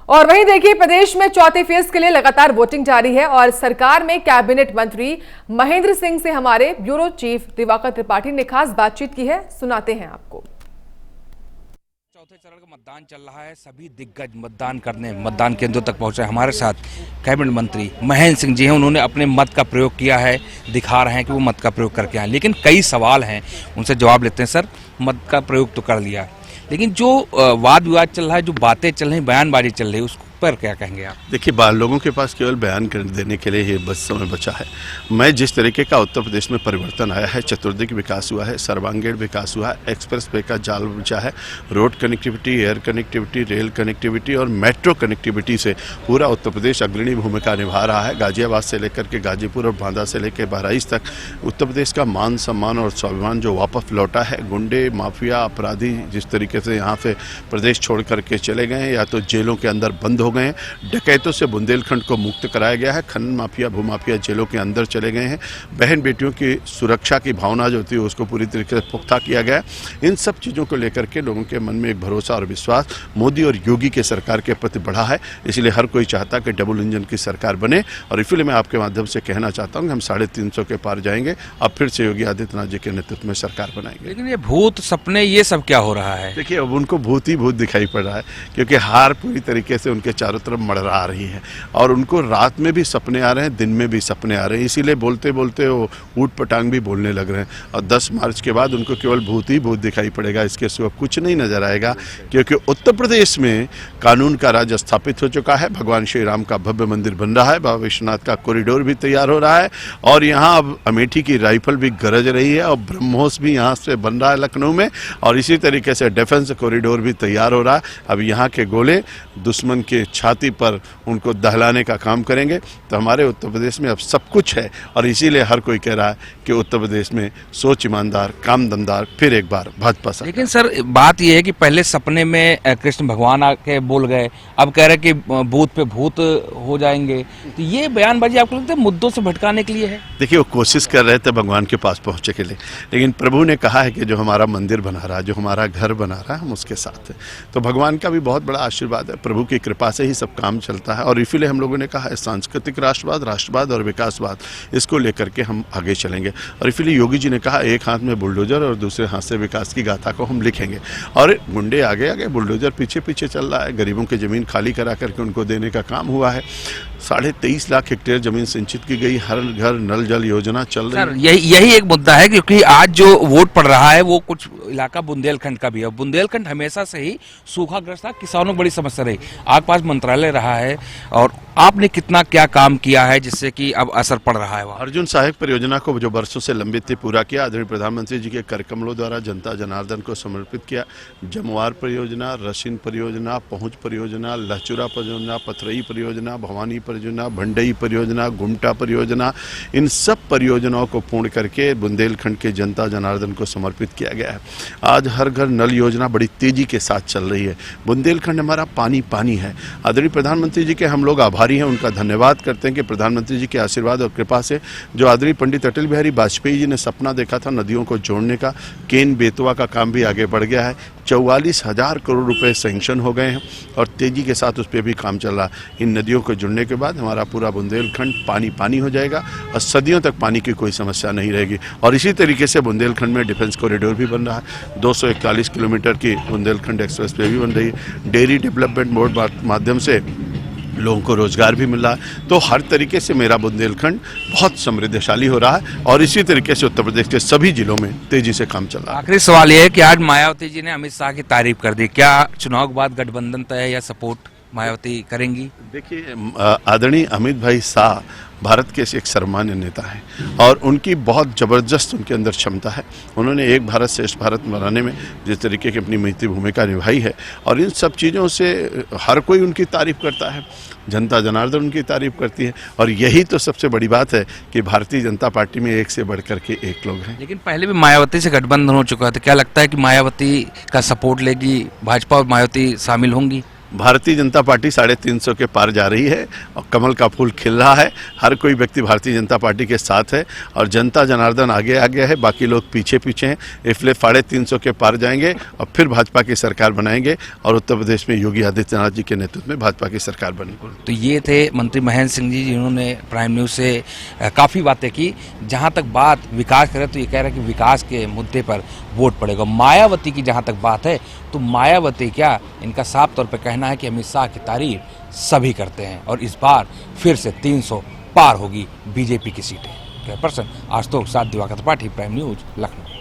और वहीं देखिए, प्रदेश में चौथे फेज के लिए लगातार वोटिंग जारी है और सरकार में कैबिनेट मंत्री महेंद्र सिंह से हमारे ब्यूरो चीफ दिवाकर त्रिपाठी ने खास बातचीत की है। सुनाते हैं आपको। चौथे चरण का मतदान चल रहा है। सभी दिग्गज मतदान करने मतदान केंद्रों तक पहुंचे। हमारे साथ कैबिनेट मंत्री महेंद्र सिंह जी हैं। उन्होंने अपने मत का प्रयोग किया है, दिखा रहे हैं कि वो मत का प्रयोग करके आए, लेकिन कई सवाल हैं, उनसे जवाब लेते हैं। सर, मत का प्रयोग तो कर लिया, लेकिन जो वाद विवाद चल रहा है, जो बातें चल रही, बयानबाजी चल रही है, उसको पर क्या कहेंगे आप? देखिए, लोगों के पास केवल बयान देने के लिए ही बस समय बचा है। मैं जिस तरीके का उत्तर प्रदेश में परिवर्तन आया है, चतुर्दिक विकास हुआ है, सर्वांगीण विकास हुआ है, एक्सप्रेस वे का जाल बिछा है, road connectivity, air connectivity, rail connectivity और मेट्रो कनेक्टिविटी से पूरा उत्तर प्रदेश अग्रणी भूमिका निभा रहा है। गाजियाबाद से लेकर के गाजीपुर और बांदा से लेकर बहराइच तक उत्तर प्रदेश का मान सम्मान और स्वाभिमान जो वापस लौटा है। गुंडे, माफिया, अपराधी जिस तरीके से यहाँ से प्रदेश छोड़ करके चले गए हैं या तो जेलों के अंदर बंद हो गए हैं, डकैतों से बुंदेलखंड को मुक्त कराया गया है, खनन माफिया, भूमाफिया जेलों के अंदर चले गए हैं, बहन बेटियों की सुरक्षा की भावना जो थी उसको पूरी तरीके से पुख्ता किया गया है। इन सब चीज़ों को लेकर के लोगों के मन में एक भरोसा और विश्वास मोदी और योगी के सरकार के प्रति बढ़ा है। इसलिए हर कोई चाहता कि डबल इंजन की सरकार बने और इसलिए मैं आपके माध्यम से कहना चाहता हूँ कि हम 350 के पार जाएंगे, अब फिर से योगी आदित्यनाथ जी के नेतृत्व में सरकार बनाएंगे। लेकिन ये भूत सपने, ये सब क्या हो रहा है? देखिए, अब उनको भूत ही भूत दिखाई पड़ रहा है, क्योंकि हार पूरी तरीके से उनके चारों तरफ मड़रा रही है और उनको रात में भी सपने आ रहे हैं, दिन में भी सपने आ रहे हैं। इसीलिए बोलते बोलते वो ऊट पटांग भी बोलने लग रहे हैं और 10 मार्च के बाद उनको केवल भूत ही भूत दिखाई पड़ेगा, इसके सिवा कुछ नहीं नजर आएगा। क्योंकि उत्तर प्रदेश में कानून का राज स्थापित हो चुका है, भगवान श्री राम का भव्य मंदिर बन रहा है, बाबा विश्वनाथ का कॉरिडोर भी तैयार हो रहा है और यहाँ अब अमेठी की राइफल भी गरज रही है और ब्रह्मोस भी यहाँ से बन रहा है लखनऊ में, और इसी तरीके से डिफेंस कॉरिडोर भी तैयार हो रहा है। अब यहाँ के गोले दुश्मन के छाती पर उनको दहलाने का काम करेंगे। तो हमारे उत्तर प्रदेश में अब सब कुछ है और इसीलिए हर कोई कह रहा है कि उत्तर प्रदेश में सोच ईमानदार, काम दमदार, फिर एक बार भाजपा सरकार। लेकिन सर, बात यह है कि पहले सपने में कृष्ण भगवान आके बोल गए, अब कह रहे कि भूत पे भूत हो जाएंगे, तो ये बयानबाजी आपको लगता है मुद्दों से भटकाने के लिए है? देखिए, वो कोशिश कर रहे थे भगवान के पास पहुंचने के लिए, लेकिन प्रभु ने कहा है कि जो हमारा मंदिर बना रहा है, जो हमारा घर बना रहा है, हम उसके साथ हैं। तो भगवान का भी बहुत बड़ा आशीर्वाद है, प्रभु की कृपा से ही सब काम चलता है और इसीलिए हम लोगों ने कहा है सांस्कृतिक राष्ट्रवाद और विकासवाद, इसको लेकर के हम आगे चलेंगे। और इसलिए योगी जी ने कहा एक हाथ में बुलडोजर और दूसरे हाथ से विकास की गाथा को हम लिखेंगे। और गुंडे आगे आगे, बुलडोजर पीछे पीछे चल रहा है। गरीबों की जमीन खाली करा करके उनको देने का काम हुआ है। 23.5 लाख हेक्टेयर जमीन सिंचित की गई, हर घर नल जल योजना चल रही है। यही एक मुद्दा है, क्योंकि आज जो वोट पड़ रहा है वो कुछ इलाका बुंदेलखंड का भी है। बुंदेलखंड हमेशा से ही सूखाग्रस्त था, किसानों को बड़ी समस्या रही। आपके पास मंत्रालय रहा है और आपने कितना क्या काम किया है जिससे कि अब असर पड़ रहा है? अर्जुन सहायक परियोजना को जो वर्षों से लंबित थी पूरा किया। आदरणीय प्रधानमंत्री जी के कार्यक्रमों द्वारा जनता जनार्दन को समर्पित किया। जमवार परियोजना, रसिन परियोजना, पहुंच परियोजना, लहचुरा परियोजना, पथरई परियोजना, भवानी परियोजना, भंडई परियोजना, गुमटा परियोजना, इन सब परियोजनाओं को पूर्ण करके बुंदेलखंड के जनता जनार्दन को समर्पित किया गया है। आज हर घर नल योजना बड़ी तेजी के साथ चल रही है। बुंदेलखंड हमारा पानी पानी है। आदरणीय प्रधानमंत्री जी के हम लोग आभारी हैं, उनका धन्यवाद करते हैं कि प्रधानमंत्री जी के आशीर्वाद और कृपा से जो आदरणीय पंडित अटल बिहारी वाजपेयी जी ने सपना देखा था नदियों को जोड़ने का, केन बेतवा का काम भी आगे बढ़ गया है। 44,000 करोड़ रुपए सैंक्शन हो गए हैं और तेजी के साथ उस पर भी काम चल रहा है। इन नदियों को जुड़ने के बाद हमारा पूरा बुंदेलखंड पानी पानी हो जाएगा और सदियों तक पानी की कोई समस्या नहीं रहेगी। और इसी तरीके से बुंदेलखंड में डिफेंस कॉरिडोर भी बन रहा है। 241 किलोमीटर की बुंदेलखंड एक्सप्रेस वे भी बन रही है। डेयरी डेवलपमेंट बोर्ड माध्यम से लोगों को रोजगार भी मिल रहा है। तो हर तरीके से मेरा बुंदेलखंड बहुत समृद्धशाली हो रहा है और इसी तरीके से उत्तर प्रदेश के सभी जिलों में तेजी से काम चल रहा है। आखिरी सवाल यह है कि आज मायावती जी ने अमित शाह की तारीफ कर दी, क्या चुनाव के बाद गठबंधन तय है या सपोर्ट मायावती करेंगी? देखिए, आदरणीय अमित भाई शाह भारत के एक सर्वमान्य नेता हैं और उनकी बहुत ज़बरदस्त उनके अंदर क्षमता है। उन्होंने एक भारत श्रेष्ठ भारत बनाने में जिस तरीके की अपनी महती भूमिका निभाई है और इन सब चीज़ों से हर कोई उनकी तारीफ करता है, जनता जनार्दन उनकी तारीफ करती है और यही तो सबसे बड़ी बात है कि भारतीय जनता पार्टी में एक से बढ़ करके एक लोग हैं। लेकिन पहले भी मायावती से गठबंधन हो चुका है, तो क्या लगता है कि मायावती का सपोर्ट लेगी भाजपा और मायावती शामिल होंगी? भारतीय जनता पार्टी 350 के पार जा रही है और कमल का फूल खिल रहा है। हर कोई व्यक्ति भारतीय जनता पार्टी के साथ है और जनता जनार्दन आगे आ गया है, बाकी लोग पीछे पीछे हैं। इसलिए 350 के पार जाएंगे और फिर भाजपा की सरकार बनाएंगे और उत्तर प्रदेश में योगी आदित्यनाथ जी के नेतृत्व में भाजपा की सरकार बनेगी। तो ये थे मंत्री महेंद्र सिंह जी, जिन्होंने प्राइम न्यूज़ से काफ़ी बातें की। जहाँ तक बात विकास करे तो ये कह रहे हैं कि विकास के मुद्दे पर वोट पड़ेगा। मायावती की जहाँ तक बात है तो मायावती क्या, इनका साफ तौर पर कहना है कि अमित शाह की तारीफ सभी करते हैं और इस बार फिर से 300 पार होगी बीजेपी की सीटें। कैमरा पर्सन आशुतोष के साथ दिवाकर त्रिपाठी, प्राइम न्यूज़, लखनऊ।